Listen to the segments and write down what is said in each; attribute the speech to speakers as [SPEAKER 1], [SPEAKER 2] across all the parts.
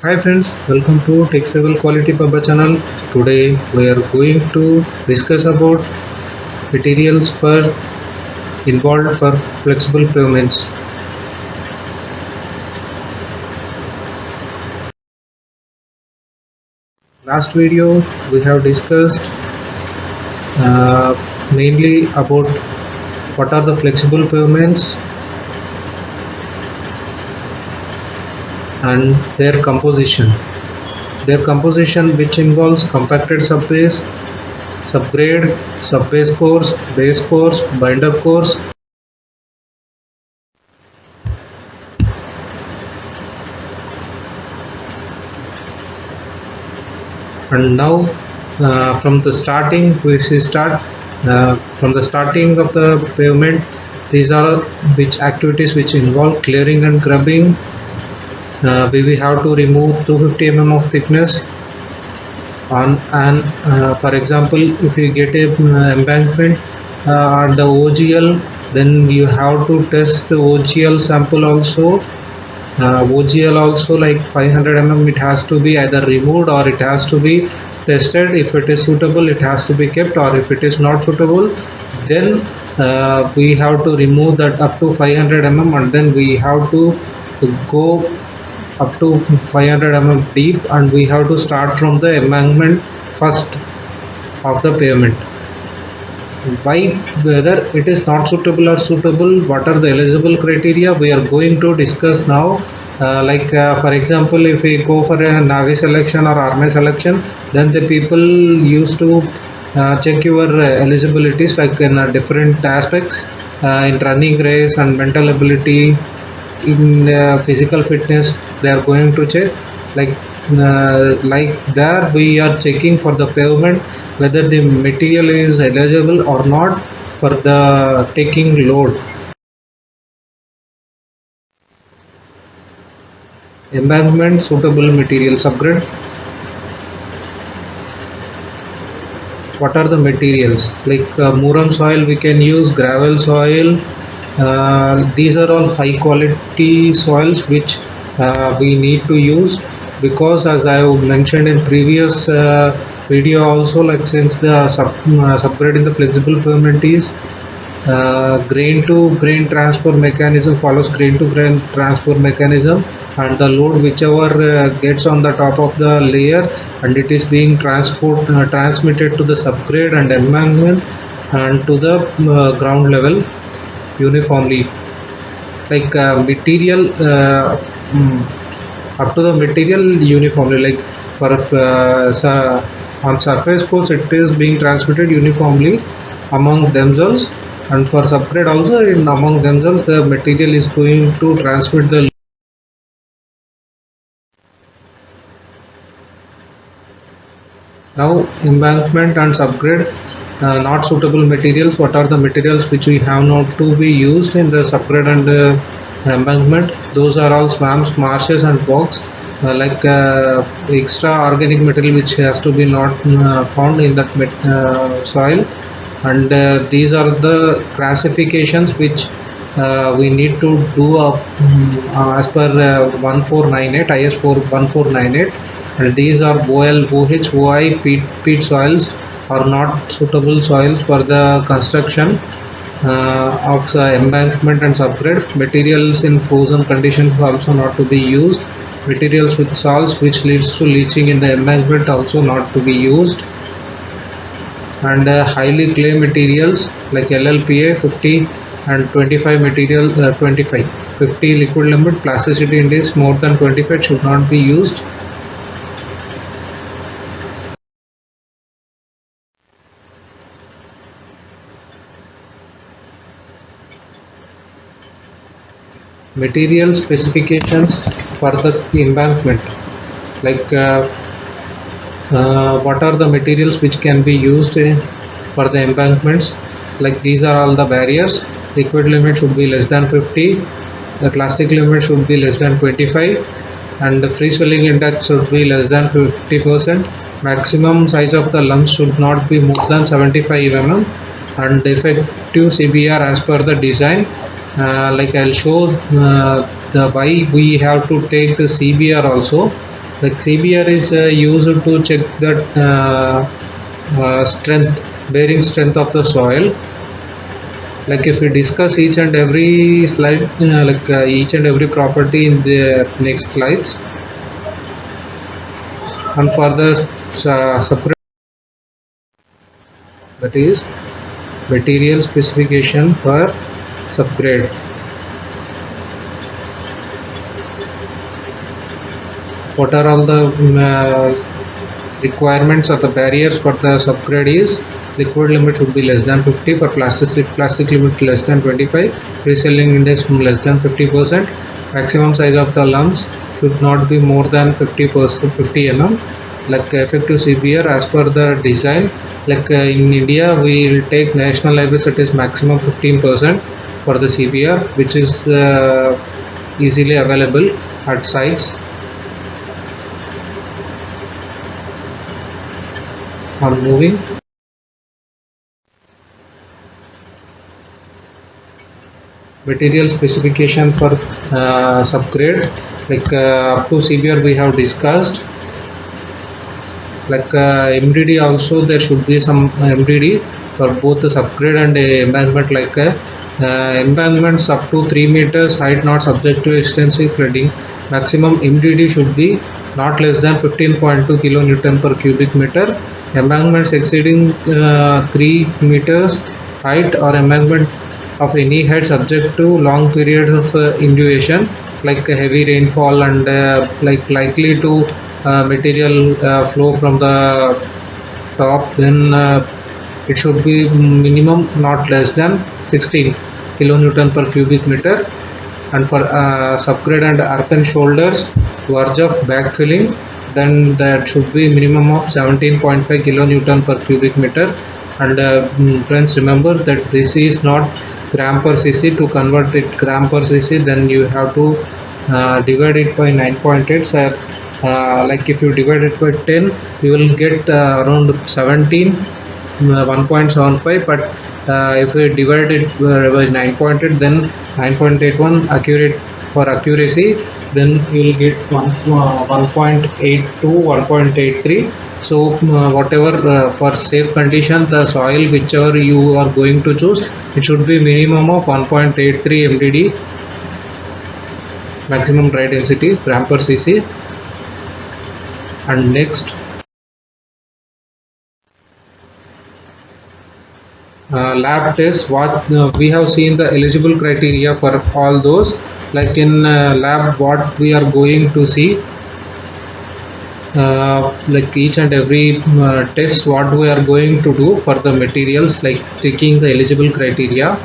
[SPEAKER 1] Hi friends, welcome to TechSable Quality Papa channel. Today we are going to discuss about materials for involved for flexible pavements. Last video we have discussed mainly about what are the flexible pavements and their composition. Their composition which involves compacted subbase, subgrade, subbase cores, base cores, binder cores. And now from the starting we start from the starting of the pavement. These are which activities which involve clearing and grubbing. We have to remove 250 mm of thickness on, and for example if you get a embankment at the OGL, then you have to test the OGL sample also. OGL also, like 500 mm, it has to be either removed or it has to be tested. If it is suitable, it has to be kept, or if it is not suitable, then we have to remove that up to 500 mm, and then we have to go up to 500 mm deep, and we have to start from the embankment first of the pavement. Why, whether it is not suitable or suitable, what are the eligible criteria, we are going to discuss now. For example, if we go for a navy selection or army selection, then the people used to check your eligibilities, like in different aspects, in running race and mental ability, in physical fitness they are going to check. Like there we are checking for the pavement whether the material is eligible or not for the taking load. Embankment suitable material subgrade. What are the materials? Like Muram soil we can use, gravel soil. These are all high quality soils which we need to use, because as I mentioned in previous video also, like since the subgrade in the flexible pavement is grain to grain transfer mechanism, follows grain to grain transfer mechanism, and the load whichever gets on the top of the layer, and it is being transmitted to the subgrade and embankment and to the ground level uniformly. Like material up to the material uniformly, like for on surface course it is being transmitted uniformly among themselves, and for subgrade also in among themselves the material is going to transmit the. Now embankment and subgrade, not suitable materials. What are the materials which we have not to be used in the subgrade and embankment? Those are all swamps, marshes and bogs, extra organic material which has to be not found in that soil. And these are the classifications which we need to do as per 1498 IS 1498, and these are OL, OH, OI, peat soils are not suitable soils for the construction of embankment and subgrade. Materials in frozen conditions also not to be used. Materials with salts which leads to leaching in the embankment also not to be used. And highly clay materials like LLPA 50 and 25 material 25 50 liquid limit plasticity index more than 25 should not be used. Material specifications for the embankment, like what are the materials which can be used for the embankments. Like these are all the barriers. Liquid limit should be less than 50, the plastic limit should be less than 25, and the free swelling index should be less than 50%. Maximum size of the lumps should not be more than 75 mm, and effective CBR as per the design. Like I'll show the why we have to take the CBR also. Like CBR is used to check the bearing strength of the soil. Like if we discuss each and every slide, each and every property in the next slides, and for the separate, that is material specification for subgrade. What are all the requirements or the barriers for the subgrade is liquid limit should be less than 50, for plastic limit less than 25, reselling index less than 50%, maximum size of the lumps should not be more than 50 mm. Like effective CBR as per the design, like in India we will take national highways, it is maximum 15% for the CBR, which is easily available at sites. On moving, material specification for subgrade, like up to CBR we have discussed. Like MDD also, there should be some MDD for both the subgrade and embankment. Like embankments up to 3 meters height not subject to extensive flooding, maximum MDD should be not less than 15.2 kilonewton per cubic meter. Embankments exceeding 3 meters height or embankment of any height subject to long periods of inundation, like heavy rainfall and like likely to material flow from the top, then it should be minimum not less than 16 kilonewton per cubic meter. And for subgrade and earthen shoulders verge of backfilling, then that should be minimum of 17.5 kilonewton per cubic meter. And friends, remember that this is not gram per cc. To convert it gram per cc, then you have to divide it by 9.8. So like if you divide it by 10, you will get around 17 1.75, but if we divide it by 9.8, then 9.81 accurate for accuracy, then you will get 1.82 1.83. So whatever for safe condition, the soil whichever you are going to choose, it should be minimum of 1.83 MDD, maximum dry density gram per cc. And next, lab tests. What we have seen the eligible criteria for all those. Like in lab, what we are going to see, like each and every test what we are going to do for the materials, like taking the eligible criteria,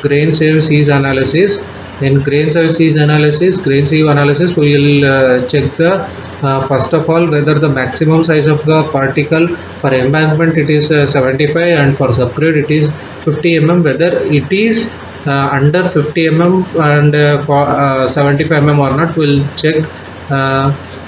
[SPEAKER 1] grain sieve size analysis. In grain sieve analysis, we will check the first of all whether the maximum size of the particle for embankment it is 75, and for subgrade it is 50 mm, whether it is under 50 mm and for 75 mm or not. We'll check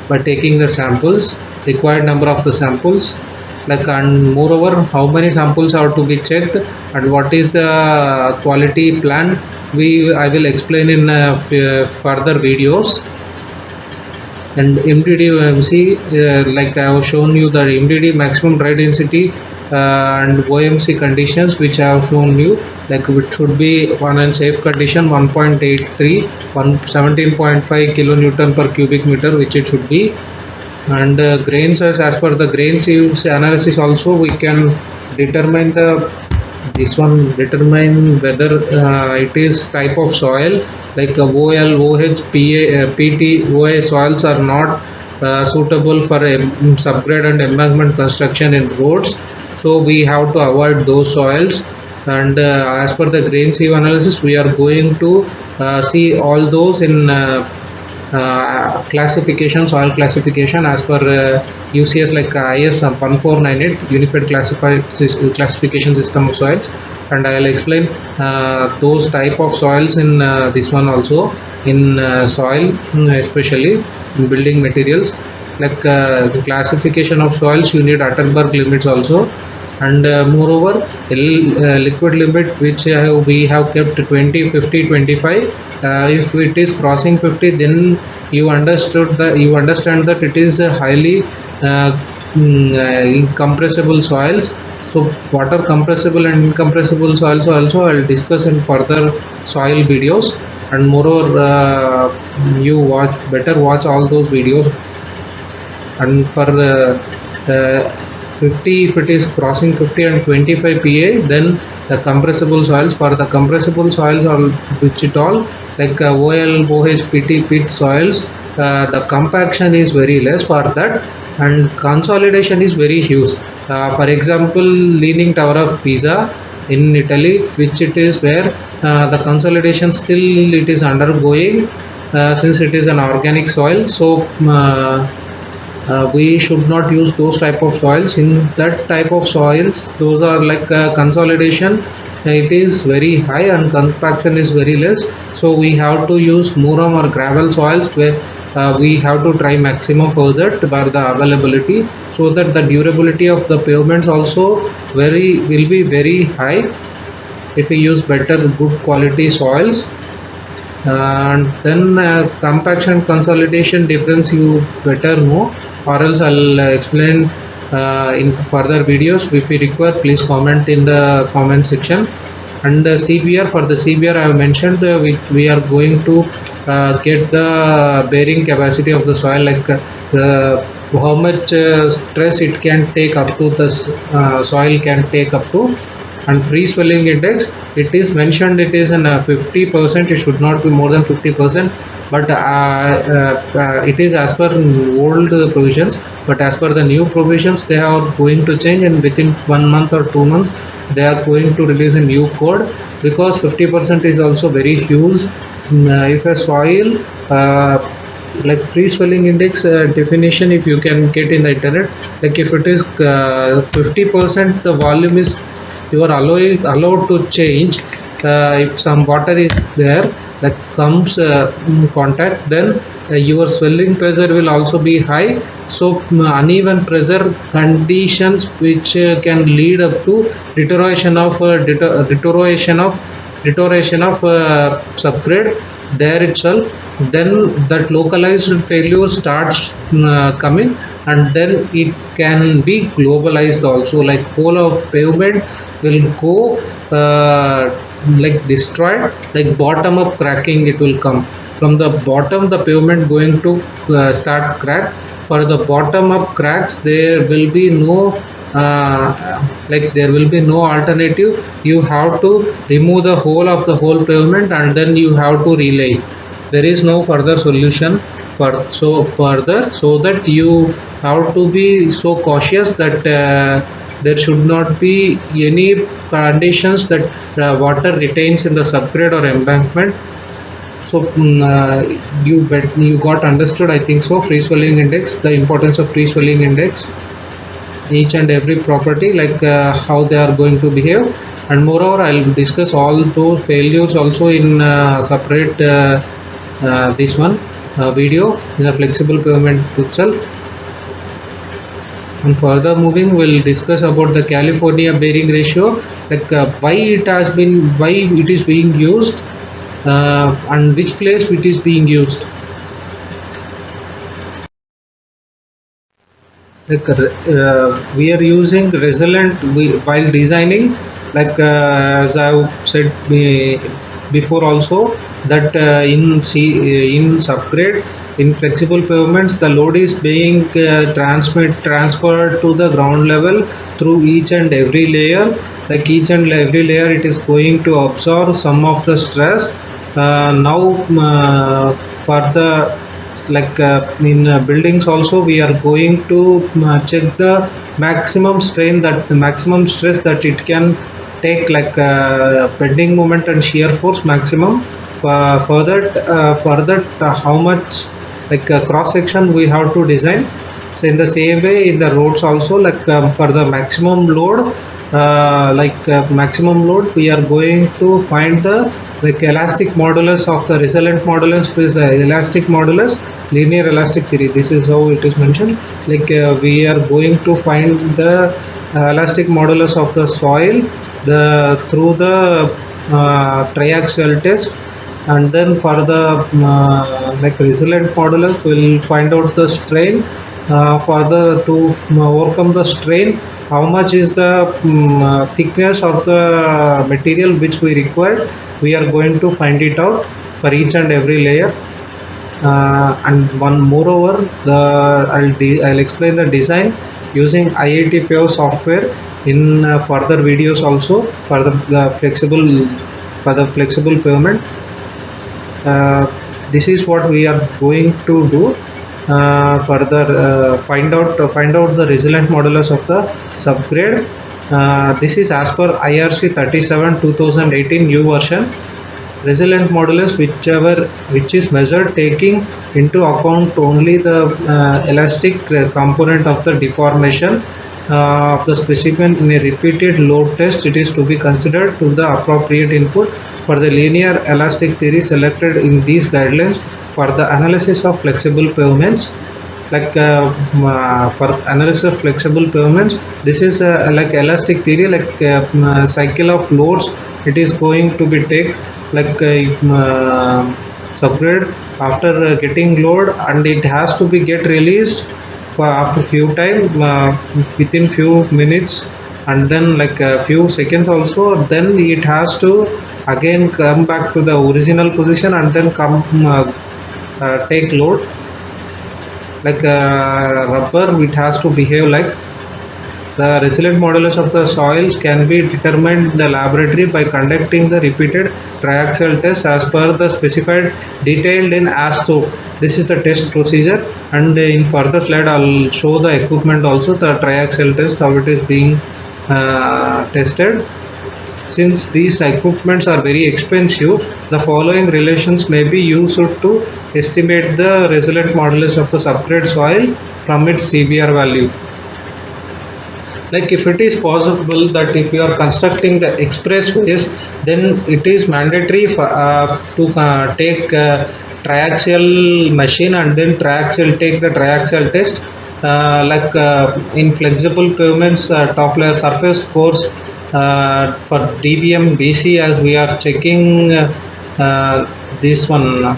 [SPEAKER 1] by taking the samples, required number of the samples, like, and moreover how many samples have to be checked and what is the quality plan, I will explain in further videos. And MDD OMC, like I have shown you the MDD maximum dry density and OMC conditions which I have shown you, like it should be on a safe condition 1.83 17.5 kilonewton per cubic meter, which it should be. And grain size, as per the grain size analysis also we can determine determine whether it is type of soil, like OL, OH, PA, PT, OA soils are not suitable for subgrade and embankment construction in roads, so we have to avoid those soils. And as per the grain sieve analysis, we are going to see all those in classification, soil classification as per UCS, like IS 1498 Unified Classification System of Soils. And I will explain those type of soils in this one also, in soil, especially in building materials. Like the classification of soils, you need Attenberg limits also. and moreover liquid limit which we have kept 20, 50, 25. If it is crossing 50, then you understand that it is highly incompressible soils. So water compressible and incompressible soils also I'll discuss in further soil videos, and moreover you better watch all those videos. And for the 50, if it is crossing 50 and 25 pa, then the compressible soils, for the compressible soils are which it all like OL, OH, PT, pit soils, the compaction is very less for that, and consolidation is very huge. For example, Leaning Tower of Pisa in Italy, which it is where the consolidation still it is undergoing, since it is an organic soil. So we should not use those type of soils. In that type of soils, those are like consolidation it is very high and compaction is very less. So we have to use muram or gravel soils where we have to try maximum for that for the availability, so that the durability of the pavements also will be very high if we use better good quality soils. And then compaction consolidation difference you better know, or else I'll explain in further videos. If you require, please comment in the comment section. And the CBR, for the CBR I have mentioned we are going to get the bearing capacity of the soil, like how much stress it can take up to, the soil can take up to. And free swelling index, it is mentioned it is in 50%, it should not be more than 50%, but it is as per old provisions, but as per the new provisions they are going to change, and within 1 month or 2 months they are going to release a new code, because 50% is also very huge. If a soil like free swelling index definition, if you can get in the internet, like if it is 50%, the volume is you are allowed to change. If some water is there that comes in contact, then your swelling pressure will also be high. So uneven pressure conditions which can lead up to deterioration of subgrade there itself. Then that localized failure starts coming, and then it can be globalized also, like whole of pavement will go like destroyed, like bottom up cracking it will come. From the bottom the pavement going to start crack. For the bottom up cracks there will be no there will be no alternative. You have to remove the whole of the whole pavement, and then you have to relay. There is no further solution for so that you have to be so cautious that there should not be any conditions that water retains in the subgrade or embankment. So you got understood, I think so, free swelling index, the importance of free swelling index, each and every property, like how they are going to behave. And moreover I'll discuss all those failures also in separate this one video in the flexible pavement itself. And further moving, we'll discuss about the California bearing ratio, like why it is being used, and which place it is being used. Like we are using resilient while designing, like as I said before also, that in subgrade, in flexible pavements, the load is being transferred to the ground level through each and every layer. Like each and every layer it is going to absorb some of the stress. Now for the in buildings also, we are going to check the maximum strain, that the maximum stress that it can take, like bending moment and shear force maximum. For that how much cross section we have to design. So in the same way in the roads also, like for the maximum load, maximum load, we are going to find the like elastic modulus of the resultant modulus is the elastic modulus, linear elastic theory. This is how it is mentioned. Like we are going to find the elastic modulus of the soil through the triaxial test, and then for the like resultant modulus we'll find out the strain for the to overcome the strain, how much is the thickness of the material which we require. We are going to find it out for each and every layer. And one moreover, I'll explain the design using IIT Pio software in further videos also for the flexible pavement. This is what we are going to do. Further find out the resultant modulus of the subgrade. This is as per IRC 37 2018 new version. Resultant modulus which is measured taking into account only the elastic component of the deformation of the specimen in a repeated load test. It is to be considered to the appropriate input for the linear elastic theory selected in these guidelines for the analysis of flexible pavements. Like for analysis of flexible pavements, this is like elastic theory, like cycle of loads. It is going to be take like subgrade after getting load, and it has to be get released for after few time within few minutes, and then like a few seconds also. Then it has to again come back to the original position and then come take load. Like rubber, it has to behave like. The resultant modulus of the soils can be determined in the laboratory by conducting the repeated triaxial test as per the specified detailed in ASTO. This is the test procedure, and in further slide I'll show the equipment also, the triaxial test, how it is being tested. Since these equipments are very expensive, the following relations may be used to estimate the resultant modulus of the subgrade soil from its CBR value. Like if it is possible that if you are constructing the expressways, then it is mandatory for, to take triaxial machine and then take the triaxial test. In flexible pavements, top layer surface force for DBM BC, as we are checking this one.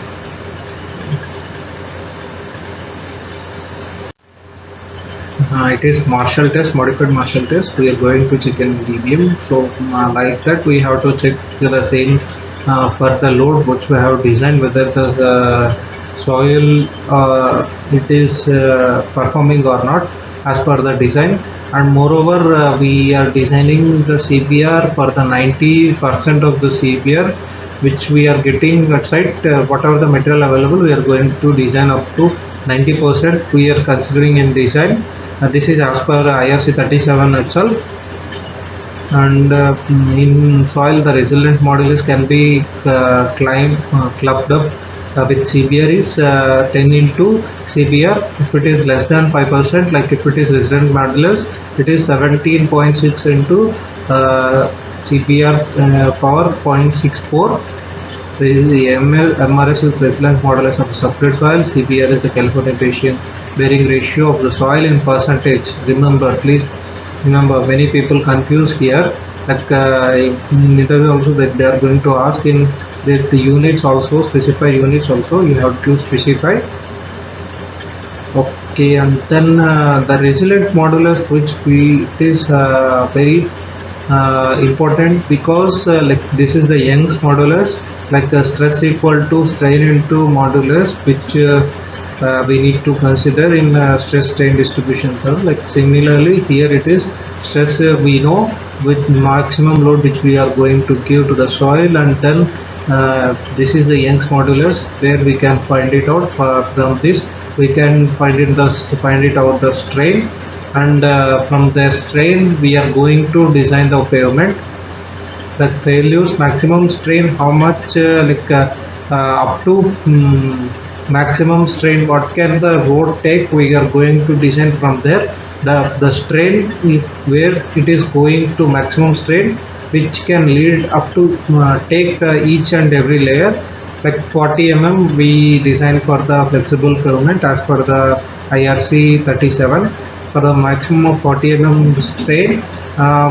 [SPEAKER 1] It is Marshall test, modified Marshall test. We are going to check in DBM. So like that, we have to check the same for the load which we have designed, whether the soil it is performing or not as per the design. And moreover, we are designing the CBR for the 90% of the CBR which we are getting at site. Whatever the material available, we are going to design up to 90% we are considering in design. This is as per IRC 37 itself. And in soil, the resultant modulus can be clubbed up with CBR is 10 into CBR. If it is less than 5%, like if it is resultant modulus, it is 17.6 into CBR power 0.64. This is the MRS is resultant modulus of subgrade soil. CBR is the California bearing ratio of the soil in percentage. Remember, please remember, many people confuse here. Like in interview also, that they are going to ask in that the units also, specify units also, you have to specify. Okay, and then the resultant modulus, which it is very important, because like this is the Young's modulus, like the stress equal to strain into modulus, which we need to consider in stress strain distribution term. Like similarly here it is stress, we know with maximum load which we are going to give to the soil, and then this is the Young's modulus, where we can find it out. From this we can find out the strain, and from the strain we are going to design the pavement. The failures maximum strain, how much up to maximum strain, what can the road take, we are going to design from there. The strain, where it is going to maximum strain, which can lead up to take each and every layer. Like 40 we design for the flexible pavement as per the IRC 37. For the maximum of 40 strain,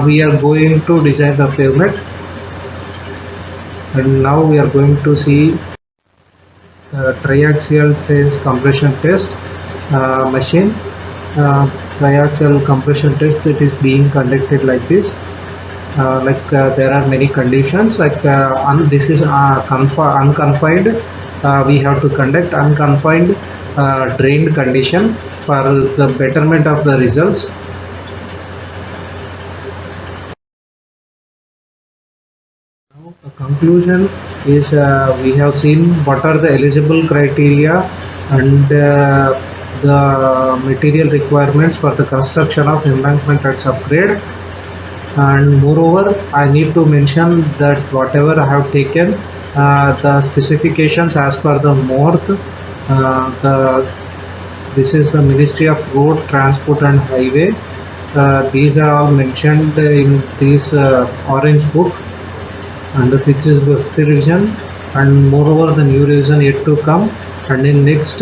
[SPEAKER 1] we are going to design the pavement. And now we are going to see triaxial phase compression test machine. Triaxial compression test, that is being conducted like this. There are many conditions, this is unconfined. We have to conduct unconfined drained condition for the betterment of the results. Now the conclusion is, we have seen what are the eligible criteria and the material requirements for the construction of embankment at subgrade. And moreover, I need to mention that whatever I have taken, the specifications as per the MORTH, this is the Ministry of Road Transport and Highway. These are all mentioned in this orange book, and this is the fifth revision, and moreover the new revision yet to come. And in next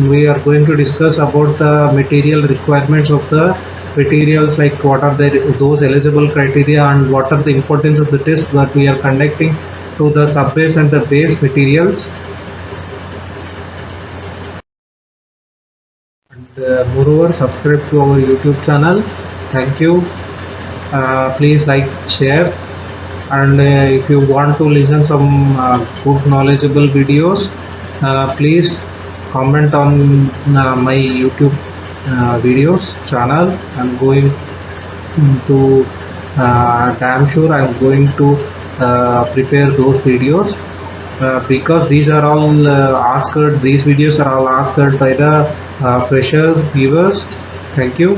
[SPEAKER 1] we are going to discuss about the material requirements of the materials, like what are those eligible criteria and what are the importance of the test that we are conducting to the subbase and the base materials. And moreover, subscribe to our YouTube channel. Thank you. Please like, share, and if you want to listen some good knowledgeable videos, please comment on my YouTube videos channel. I'm going to damn sure I'm going to prepare those videos, because these are all these videos are all asked by the fresher viewers. Thank you.